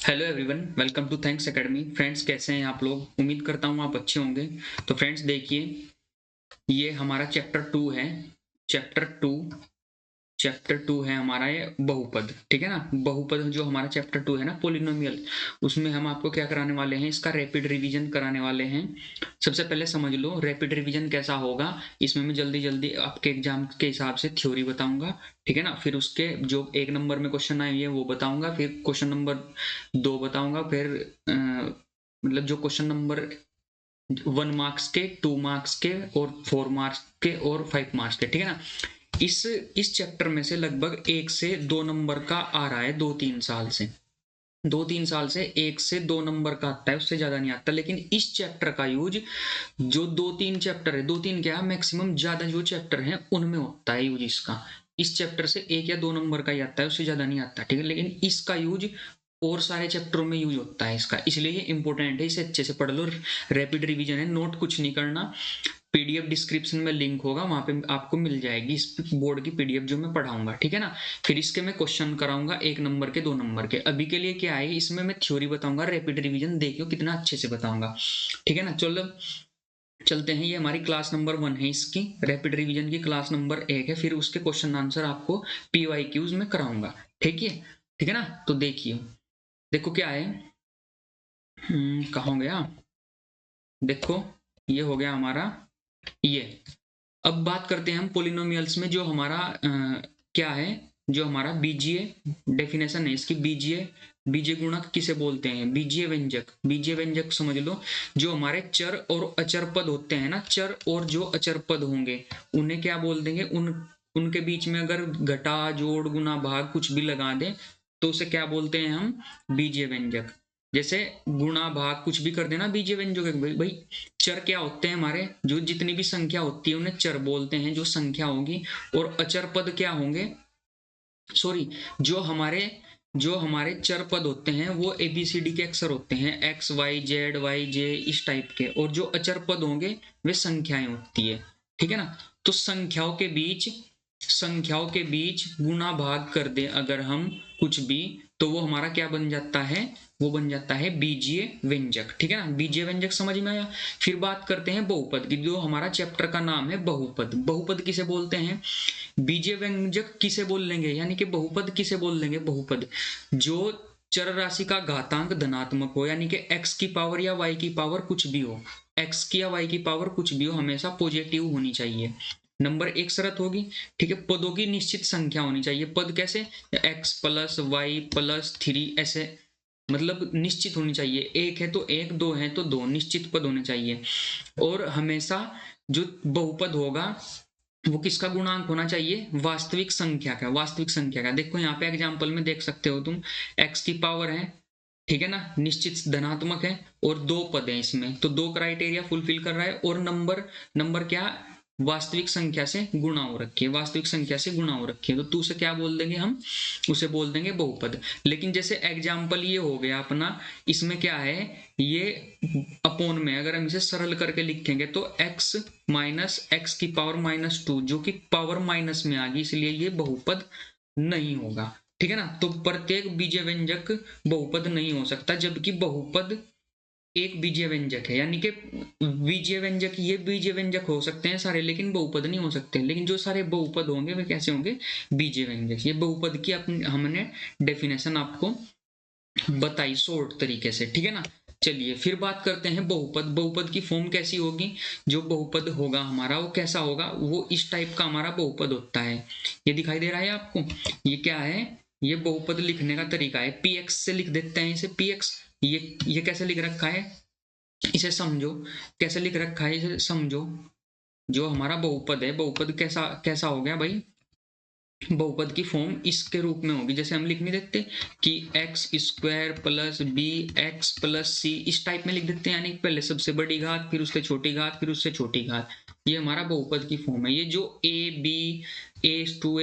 Hello everyone, welcome to Thanks Academy. Friends, कैसे हैं आप लोग? उम्मीद करता हूँ आप अच्छे होंगे। तो फ्रेंड्स देखिए, ये हमारा चैप्टर टू है हमारा ये बहुपद। ठीक है ना। बहुपद जो हमारा चैप्टर 2 है ना, पोलिनोमियल, उसमें हम आपको क्या कराने वाले हैं, इसका रैपिड रिवीजन कराने वाले हैं। सबसे पहले समझ लो रैपिड रिवीजन कैसा होगा। इसमें मैं जल्दी जल्दी आपके एग्जाम के हिसाब से थ्योरी बताऊंगा। ठीक है ना। फिर उसके जो 1 नंबर में क्वेश्चन आए हैं वो बताऊंगा, फिर क्वेश्चन नंबर 2 बताऊंगा, फिर मतलब जो क्वेश्चन नंबर 1 मार्क्स के, 2 मार्क्स के और 4 मार्क्स के और 5 मार्क्स के। ठीक है ना। इस चैप्टर में से लगभग 1 से 2 नंबर का आ रहा है, 2-3 साल से। 2-3 साल से 1 से 2 नंबर का आता है, उससे ज्यादा नहीं आता। लेकिन इस चैप्टर का यूज जो 2-3 चैप्टर है, 2-3 क्या मैक्सिमम ज्यादा जो चैप्टर है उनमें होता है यूज इसका। इस चैप्टर से 1 या 2 नंबर का ही आता है, उससे ज्यादा नहीं आता। ठीक है। लेकिन इसका यूज और सारे चैप्टरों में यूज होता है इसका, इसलिए ये इंपॉर्टेंट है। इसे अच्छे से पढ़ लो। रैपिड रिवीजन है, नोट कुछ नहीं करना। पीडीएफ डिस्क्रिप्शन में लिंक होगा, वहां पे आपको मिल जाएगी इस बोर्ड की पीडीएफ जो मैं पढ़ाऊंगा। ठीक है ना। फिर इसके मैं क्वेश्चन कराऊंगा 1 नंबर के, 2 नंबर के। अभी के लिए क्या है, इसमें मैं थ्योरी बताऊंगा। रैपिड रिवीजन देखियो कितना अच्छे से बताऊंगा। ठीक है ना। चलो चलते हैं। ये हमारी क्लास नंबर 1 है, इसकी रैपिड रिवीजन की क्लास नंबर 1 है। फिर उसके क्वेश्चन आंसर आपको पीवाईक्यूज में कराऊंगा। ठीक है। ठीक है ना। तो देखिए, देखो क्या है। कहाँ गया, देखो ये हो गया हमारा ये। अब बात करते हैं हम पोलिनोमियल्स में जो हमारा क्या है, जो हमारा बीजीय डेफिनेशन है इसकी। बीजीय बीजीय गुणक किसे बोलते हैं? बीजीय व्यंजक। बीजीय व्यंजक समझ लो, जो हमारे चर और अचर पद होते हैं ना, चर और जो अचर पद होंगे उन्हें क्या बोल देंगे, उनके बीच में अगर घटा जोड़ गुना भाग कुछ भी लगा दें तो उसे क्या बोलते हैं हम? बीजीय व्यंजक। जैसे गुणा भाग कुछ भी कर देना बीजीय व्यंजक। भाई चर क्या होते हैं हमारे? जो जितनी भी संख्या होती है उन्हें चर बोलते हैं, जो संख्या होगी। और अचर पद क्या होंगे, सॉरी, जो हमारे चर पद होते हैं वो एबीसीडी के अक्षर होते हैं, एक्स वाई जेड वाई जे इस टाइप के। और जो अचर पद होंगे वे संख्याएं होती है। ठीक है ना। तो संख्याओं के बीच गुणा भाग कर दे अगर हम कुछ भी, तो वो हमारा क्या बन जाता है? वो बन जाता है बीजीय व्यंजक। ठीक है ना। बीजीय व्यंजक समझ में आया। फिर बात करते हैं बहुपद की, जो हमारा चैप्टर का नाम है बहुपद। बहुपद किसे बोलते हैं? बीजीय व्यंजक किसे बोल लेंगे, यानी कि बहुपद किसे बोल लेंगे? बहुपद जो चर राशि का घातांक धनात्मक हो, यानी कि x की पावर या y की पावर कुछ भी हो, x की या y की पावर कुछ भी हो, हमेशा पॉजिटिव होनी चाहिए। नंबर एक शर्त होगी। ठीक है। पदों की निश्चित संख्या होनी चाहिए। पद कैसे? x+y+3 ऐसे, मतलब निश्चित होनी चाहिए। एक है तो एक, दो है तो दो, निश्चित पद होने चाहिए। और हमेशा जो बहुपद होगा वो किसका गुणांक होना चाहिए? वास्तविक संख्या का। वास्तविक संख्या का देखो यहाँ पे एग्जांपल में देख सकते हो तुम, x की पावर है, ठीक है ना, निश्चित धनात्मक है, और दो पद है इसमें, तो दो क्राइटेरिया फुलफिल कर रहा है। और नंबर नंबर क्या? वास्तविक संख्या से गुणा हो रखी है। वास्तविक संख्या से गुणा हो रखी है, तो तू से क्या बोल देंगे हम? उसे बोल देंगे बहुपद। लेकिन जैसे एग्जाम्पल ये हो गया अपना, इसमें क्या है, ये अपोन में अगर हम इसे सरल करके लिखेंगे तो x माइनस एक्स की पावर -2, जो कि पावर माइनस में आ गई, इसलिए ये बहुपद नहीं होगा। ठीक है ना। तो प्रत्येक बीजीय व्यंजक बहुपद नहीं हो सकता, जबकि बहुपद एक बीजीय व्यंजक है। यानी कि बीजीय व्यंजक, ये बीजीय व्यंजक हो सकते हैं सारे, लेकिन बहुपद नहीं हो सकते। लेकिन जो सारे बहुपद होंगे वे कैसे होंगे? बीजीय व्यंजक। ये बहुपद की हमने डेफिनेशन आपको बताई शॉर्ट तरीके से। ठीक है ना। चलिए फिर बात करते हैं बहुपद। बहुपद की फॉर्म कैसी होगी? जो बहुपद होगा हमारा वो कैसा होगा? वो इस टाइप का हमारा बहुपद होता है। ये दिखाई दे रहा है आपको? ये क्या है? ये बहुपद लिखने का तरीका है। पी एक्स से लिख देते हैं इसे, पी एक्स। ये कैसे लिख रखा है, इसे समझो। कैसे लिख रखा है इसे समझो। जो हमारा बहुपद है, बहुपद कैसा कैसा हो गया भाई? बहुपद की फॉर्म इसके रूप में होगी, जैसे हम लिख नहीं देते कि x² + bx + c, इस टाइप में लिख देते हैं। यानी पहले सबसे बड़ी घात, फिर उससे छोटी घात, फिर उससे छोटी घात। ये हमारा बहुपद की फॉर्म है। ये जो a b a2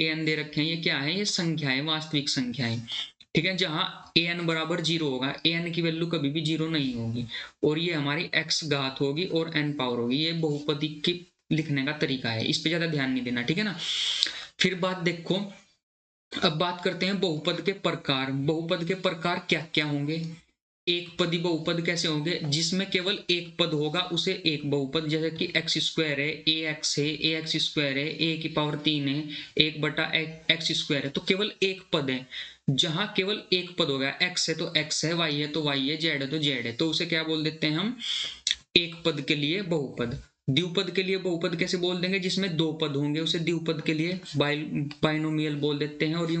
an दे रखे हैं, ये क्या है? ये संख्या है, वास्तविक संख्या है। ठीक है। जहां an बराबर 0 होगा, an की वैल्यू कभी भी 0 नहीं होगी, और ये हमारी x घात होगी और n पावर होगी। ये बहुपदी की लिखने का तरीका है, इस पे ज्यादा ध्यान नहीं देना। ठीक है ना। फिर बात देखो, अब बात करते हैं बहुपद के प्रकार। बहुपद के प्रकार क्या क्या होंगे? एक पदी बहुपद कैसे होंगे? जिसमें केवल एक पद होगा उसे एक बहुपद, जैसे कि एक्स स्क्वायर है, ए एक्स है, ए एक्स स्क्वायर है, ए की पावर 3 है, 1/एक्स स्क्वायर है, तो केवल एक पद है। जहां केवल एक पद होगा, एक्स है तो एक्स है, वाई है तो वाई है, जेड है तो जेड है, तो उसे क्या बोल देते हैं हम? एक पद के लिए बहुपद। द्विपद के लिए बहुपद कैसे बोल देंगे? जिसमें दो पद होंगे उसे द्विपद के लिए बाइनोमियल बोल देते हैं, और ये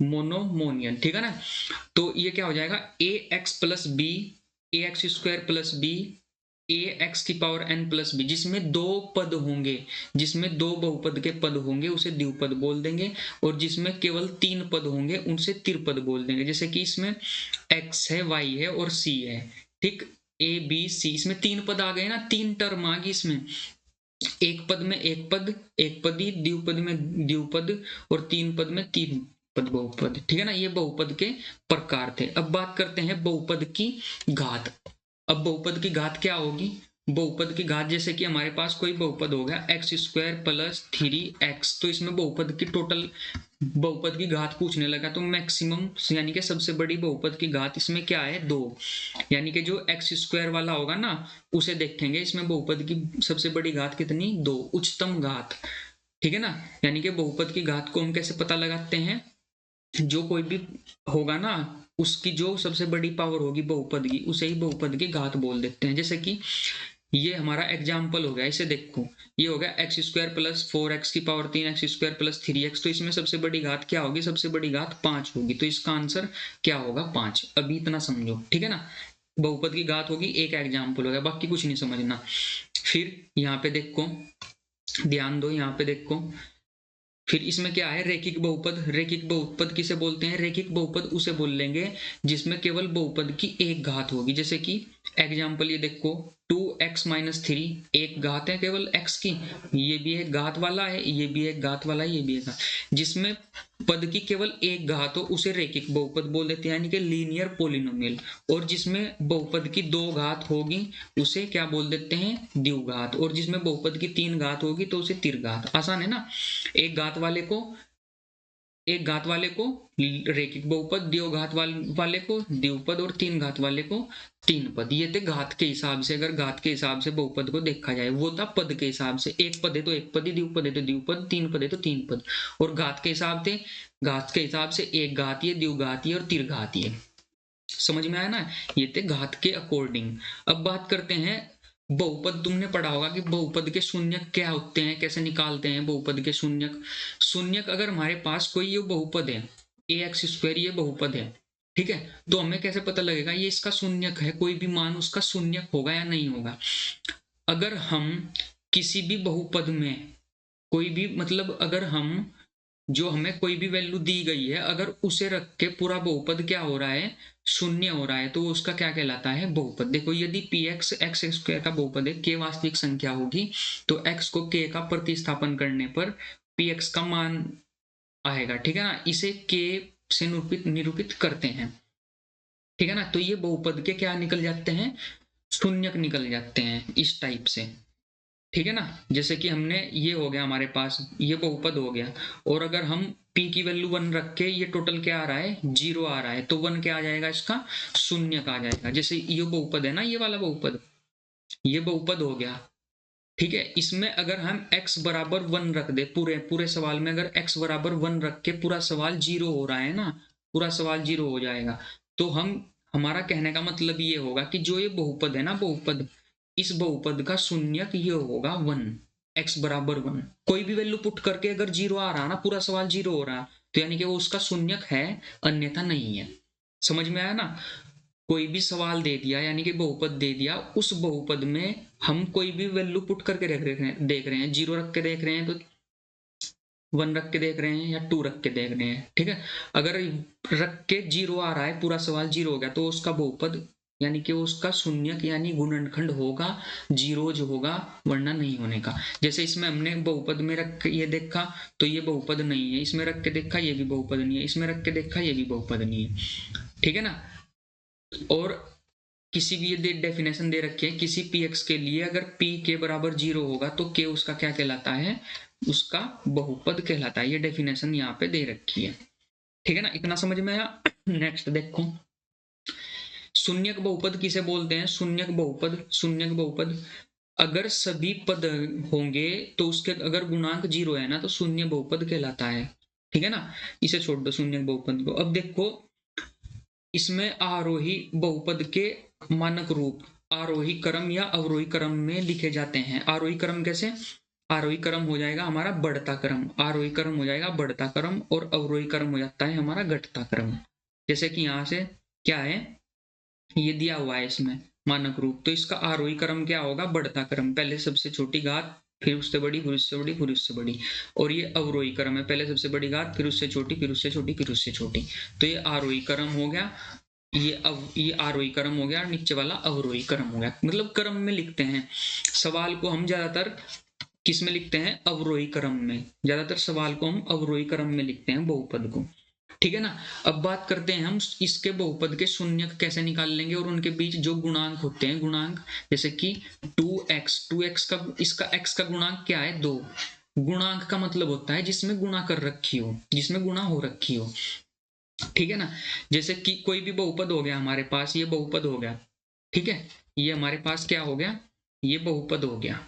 मोनोमोनियन, ठीक है ना। तो ये क्या हो जाएगा? ए एक्स प्लस बी, ए एक्स स्क्वायर प्लस बी, ए एक्स की पावर एन प्लस बी, जिसमें दो पद होंगे, जिसमें दो बहुपद के पद होंगे उसे द्विपद बोल देंगे, और जिसमें केवल तीन पद होंगे उनसे त्रिपद बोल देंगे। जैसे कि इसमें एक्स है, वाई है और सी है, ठीक, ए बी सी, इसमें तीन पद आ गए ना, तीन टर्म आ गई इसमें। एक पद में एक पद, एक पदी, द्विपद में द्विपद, और तीन पद में तीन पद बहुपद, ठीक है ना। ये बहुपद के प्रकार थे। अब बात करते हैं बहुपद की घात। अब बहुपद की घात क्या होगी? बहुपद की घात, जैसे कि हमारे पास कोई बहुपद हो गया एक्स स्क्वायर प्लस 3x, तो इसमें बहुपद की टोटल बहुपद की घात पूछने लगा, तो मैक्सिमम यानी कि सबसे बड़ी बहुपद की घात इसमें क्या है? 2। यानी कि जो एक्स स्क्वायर वाला होगा ना उसे देखेंगे, इसमें बहुपद की सबसे बड़ी घात कितनी? 2, उच्चतम घात, ठीक है ना। यानी कि बहुपद की घात को हम कैसे पता लगाते हैं? जो कोई भी होगा ना उसकी जो सबसे बड़ी पावर होगी बहुपद की, उसे ही बहुपद की घात बोल देते हैं। जैसे कि ये हमारा एग्जाम्पल हो गया, इसे देखो, ये हो गया एक्स स्क्वायर प्लस 4x की power 3, x square plus 3x, तो इसमें सबसे बड़ी घात क्या होगी? सबसे बड़ी घात 5 होगी, तो इसका आंसर क्या होगा? 5। अभी इतना समझो, ठीक है ना। बहुपद की घात होगी, एक एग्जाम्पल हो गया, बाकी कुछ नहीं समझना। फिर यहाँ पे देखो, ध्यान दो, यहाँ पे देखो, फिर इसमें क्या है? रेखिक बहुपद। रेखिक बहुपद किसे बोलते हैं? रेखिक बहुपद उसे बोल लेंगे जिसमें केवल बहुपद की एक घात होगी। जैसे कि एग्जाम्पल ये देखो, 2x-3, एक घात है केवल x की, ये भी एक घात वाला है, ये भी एक घात वाला है, ये भी एक घात, जिसमें पद की केवल एक घात हो उसे रेखिक बहुपद बोल देते हैं, यानी कि लीनियर पोलिनोमियल। और जिसमें बहुपद की दो घात होगी उसे क्या बोल देते हैं? द्विघात। और जिसमें बहुपद की तीन घात होगी तो उसे त्रिघात। आसान है ना। एक घात वाले को रेखिक बहुपद, दो घात वाले को द्विपद, और तीन घात वाले को तीन पद। ये थे घात के हिसाब से। अगर घात के हिसाब से बहुपद को देखा जाए, वो था पद के हिसाब से, एक पद है तो एक पद, द्विपद है तो द्विपद, तीन पद है तो तीन पद। और घात के हिसाब से एक घातीय, द्विघातीय और त्रिघातीय। समझ में आया ना। ये थे घात के अकॉर्डिंग। अब बात करते हैं बहुपद। तुमने पढ़ा होगा कि बहुपद के शून्यक क्या होते हैं, कैसे निकालते हैं बहुपद के शून्यक। शून्यक, अगर हमारे पास कोई ये बहुपद है, ए एक्स स्क्वायर, ये बहुपद है, ठीक है, तो हमें कैसे पता लगेगा ये इसका शून्यक है? कोई भी मान उसका शून्यक होगा या नहीं होगा? अगर हम किसी भी बहुपद में कोई भी, मतलब अगर हम, जो हमें कोई भी वैल्यू दी गई है, अगर उसे रख के पूरा बहुपद क्या हो रहा है? शून्य हो रहा है, तो उसका क्या कहलाता है? बहुपद। देखो, यदि पी एक्स एक्स स्क्वायर का बहुपद है, के वास्तविक संख्या होगी, तो एक्स को के का प्रतिस्थापन करने पर पी एक्स का मान आएगा, ठीक है ना। इसे के से निरूपित करते हैं, ठीक है ना। तो ये बहुपद के क्या निकल जाते हैं? शून्यक निकल जाते हैं, इस टाइप से, ठीक है ना। जैसे कि हमने, ये हो गया हमारे पास, ये बहुपद हो गया, और अगर हम p की वैल्यू 1 रख के, ये टोटल क्या आ रहा है? 0 आ रहा है, तो 1 क्या आ जाएगा? इसका शून्य का आ जाएगा। जैसे ये बहुपद है ना, ये वाला बहुपद, ये बहुपद हो गया, ठीक है। इसमें अगर हम x बराबर 1 रख दे, पूरे सवाल में अगर x बराबर 1 रख के पूरा सवाल 0 हो रहा है ना, पूरा सवाल 0 हो जाएगा, तो हमारा कहने का मतलब ये होगा कि जो ये बहुपद है ना, बहुपद, इस बहुपद का शून्यक ये होगा 1, x बराबर 1। कोई भी वैल्यू पुट करके अगर 0 आ रहा ना, पूरा सवाल 0 हो रहा, तो यानी कि वो उसका शून्यक है, अन्यथा नहीं है। समझ में आया ना। कोई भी सवाल दे दिया, यानी कि बहुपद दे दिया, उस बहुपद में हम कोई भी वैल्यू पुट करके देख रहे हैं, 0 रख के देख रहे हैं तो 1 रख के देख रहे हैं, या 2 रख के देख रहे हैं, ठीक है। अगर रख के 0 आ रहा है, पूरा सवाल 0 हो गया, तो उसका बहुपद यानी कि उसका शून्यक यानी गुणनखंड होगा 0 जो होगा, वरना नहीं होने का। जैसे इसमें हमने बहुपद में रख के ये देखा तो ये बहुपद नहीं है, इसमें रख के देखा ये भी बहुपद नहीं है, इसमें रख के देखा ये भी बहुपद नहीं है, ठीक है ना। और किसी भी ये डेफिनेशन दे रखी है, किसी पी एक्स के लिए अगर पी के बराबर 0 होगा तो के उसका क्या कहलाता है, उसका बहुपद कहलाता है। ये डेफिनेशन यहाँ पे दे रखी है, ठीक है ना, इतना समझ में आया। नेक्स्ट देखो, शून्यक बहुपद किसे बोलते हैं, शून्यक बहुपद, शून्यक बहुपद अगर सभी पद होंगे तो उसके अगर गुणांक 0 है ना तो शून्य बहुपद कहलाता है, ठीक है ना। इसे छोड़ दो शून्यक बहुपद को। अब देखो इसमें आरोही बहुपद के मानक रूप आरोही क्रम या अवरोही क्रम में लिखे जाते हैं। आरोही क्रम कैसे, आरोही क्रम हो जाएगा हमारा बढ़ता क्रम, आरोही क्रम हो जाएगा बढ़ता क्रम, और अवरोही क्रम हो जाता है हमारा घटता क्रम। जैसे कि यहाँ से क्या है, ये दिया हुआ है इसमें मानक रूप, तो इसका आरोही क्रम क्या होगा, बढ़ता क्रम, पहले सबसे छोटी घात, फिर उससे बड़ी, फिर उससे बड़ी, फिर उससे बड़ी। और ये अवरोही क्रम है, पहले सबसे बड़ी घात, फिर उससे छोटी, फिर उससे छोटी, फिर उससे छोटी। तो ये आरोही क्रम हो गया, ये आरोही क्रम हो गया, नीचे वाला अवरोही क्रम हो गया। मतलब क्रम में लिखते हैं सवाल को हम ज्यादातर, किस में लिखते हैं, अवरोही क्रम में, ज्यादातर सवाल को हम अवरोही क्रम में लिखते हैं बहुपद को, ठीक है ना। अब बात करते हैं हम इसके बहुपद के शून्यक कैसे निकाल लेंगे, और उनके बीच जो गुणांक होते हैं, गुणांक जैसे कि 2x का, इसका x का गुणांक क्या है, 2। गुणांक का मतलब होता है जिसमें गुणा कर रखी हो, जिसमें गुणा हो रखी हो, ठीक है ना। जैसे कि कोई भी बहुपद हो गया हमारे पास, ये बहुपद हो गया, ठीक है, ये हमारे पास क्या हो गया, ये बहुपद हो गया,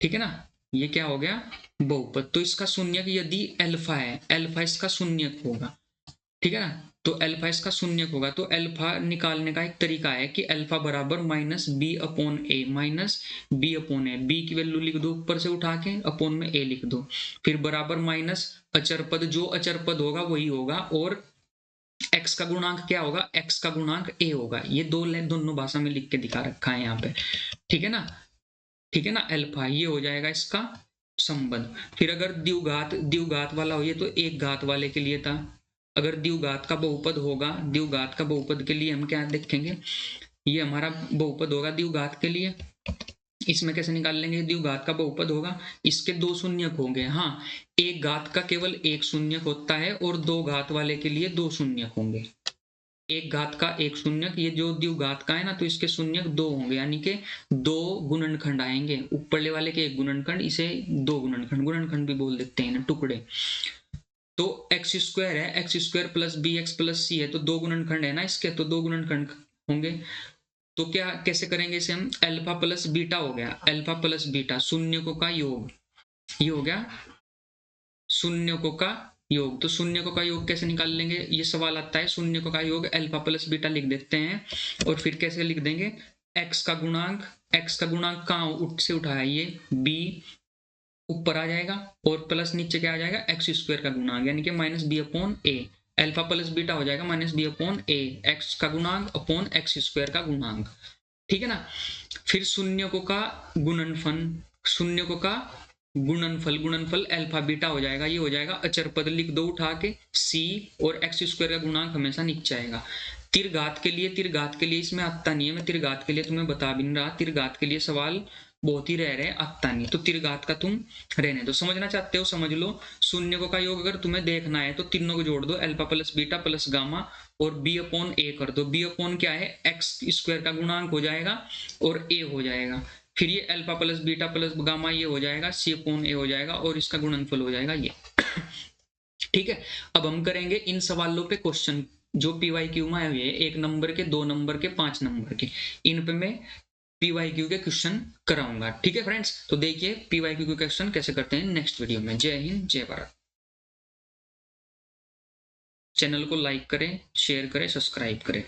ठीक है ना, ये क्या हो गया, बहुपद। तो इसका शून्यक यदि अल्फा है, अल्फा इसका शून्यक होगा, ठीक है ना, तो अल्फा इसका शून्यक होगा। तो अल्फा निकालने का एक तरीका है कि अल्फा बराबर माइनस बी अपॉन ए, माइनस बी अपॉन ए, बी की वैल्यू लिख दो ऊपर से उठा के, अपॉन में ए लिख दो, फिर बराबर माइनस अचर पद, जो अचर पद होगा वही होगा, और x का गुणांक क्या होगा, x का गुणांक a होगा। ये दोनों भाषा में लिख के दिखा रखा है यहाँ पे, ठीक है ना, ठीक है ना। अल्फा ये हो जाएगा इसका संबंध। फिर अगर द्विघात वाला हो, ये तो एक घात वाले के लिए था, अगर द्विघात का बहुपद होगा, द्विघात का बहुपद के लिए हम क्या देखेंगे, ये हमारा बहुपद होगा द्विघात के लिए, इसमें कैसे निकाल लेंगे, द्विघात का बहुपद होगा, इसके 2 शून्यक होंगे, हाँ, एक घात का केवल एक शून्यक होता है, और 2 घात वाले के लिए 2 शून्यक होंगे। एक घात का एक शून्यक, ये जो द्विघात का है ना, तो इसके शून्यक 2 होंगे, यानी कि 2 गुणनखंड आएंगे, ऊपरले वाले के एक गुणनखंड, इसे 2 गुणनखंड, गुणनखंड भी बोल देते हैं ना, टुकड़े। तो एक्स स्क्वायर है, x square plus b x plus c है, तो 2 गुणनखंड है ना इसके, तो 2 गुणनखंड होंगे। तो क्या कैसे करेंगे इसे हम, अल्फा प्लस बीटा हो गया, अल्फा प्लस बीटा, शून्यकों का योग, ये हो गया शून्यकों का योग। तो शून्यकों का योग कैसे निकाल लेंगे, ये सवाल आता है, शून्यकों का योग अल्फा प्लस बीटा लिख देते हैं, और फिर कैसे लिख देंगे, x का गुणांक कहाँ से उठाया, ये b ऊपर आ जाएगा, और प्लस नीचे क्या आ जाएगा, एक्स स्क्वायर का गुणांक, यानी कि माइनस बी अपॉन ए, अल्फा प्लस बीटा हो जाएगा माइनस बी अपॉन ए, एक्स का गुणांक अपॉन एक्स स्क्वायर का गुणांक, ठीक है ना। फिर शून्यकों का गुणनफल, शून्यकों का गुणनफल अल्फा बीटा हो जाएगा, ये हो जाएगा अचर पद, लिख दो उठा के c, और एक्स स्क्वायर का गुणांक हमेशा नीचे आएगा। तिरघात के लिए इसमें आता नहीं है, मैं तिरघात के लिए तुम्हें बता भी नहीं रहा, तिरघात के लिए सवाल बहुत ही रह रहे, आता नहीं, तो तिरघात का तुम रहने दो, समझना चाहते हो समझ लो। शून्यकों का योग अगर तुम्हें देखना है तो तीनों को जोड़ दो, alpha plus beta plus gamma, और b अपॉन ए कर दो, b अपॉन क्या है, एक्स स्क्वायर का गुणांक हो जाएगा, और a हो जाएगा, फिर ये alpha plus beta plus gamma ये हो जाएगा, c अपॉन ए हो जाएगा, और इसका गुणनफल हो जाएगा ये। ठीक है, अब हम करेंगे इन सवालों पे क्वेश्चन जो PYQ में आए हुए हैं, 1 नंबर के, 2 नंबर के, 5 नंबर के, इन पे मैं PYQ के क्वेश्चन कराऊंगा, ठीक है फ्रेंड्स। तो देखिए PYQ के क्वेश्चन कैसे करते हैं नेक्स्ट वीडियो में। जय हिंद, जय भारत। चैनल को लाइक करें, शेयर करें, सब्सक्राइब करें।